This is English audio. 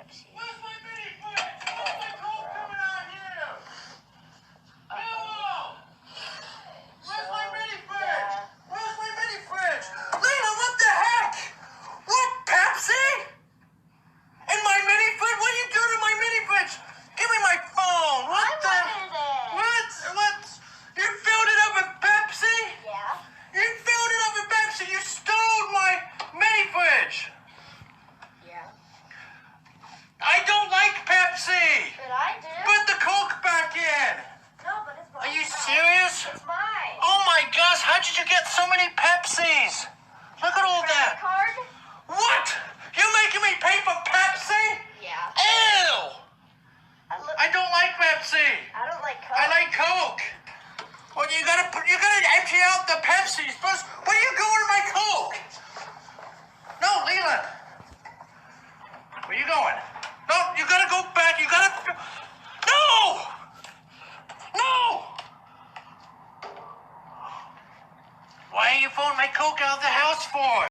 Pepsi. Where's my mini fridge? Where's my Coke coming out here? Hello! Where's my mini fridge? Where's my mini fridge? Leland, what the heck? What, Pepsi? In my mini fridge? What are you doing in my mini fridge? Give me my phone. What the? What? What? You filled it up with Pepsi? Yeah. You filled it up with Pepsi. You stole my mini fridge. Yeah. I don't like Pepsi. But I do. Put the Coke back in. No, but it's mine. Are you serious? It's mine. Oh my gosh, how did you get so many Pepsis? Look at all Credit that. card? What? You're making me pay for Pepsi? Yeah. Ew! I don't like Pepsi. I don't like Coke. I like Coke. Well, you gotta empty out the Pepsis first. Where are you going with my Coke? No, Leland. Where you going? No, you gotta go back. You gotta. No! No! Why are you throwing my Coke out of the house for?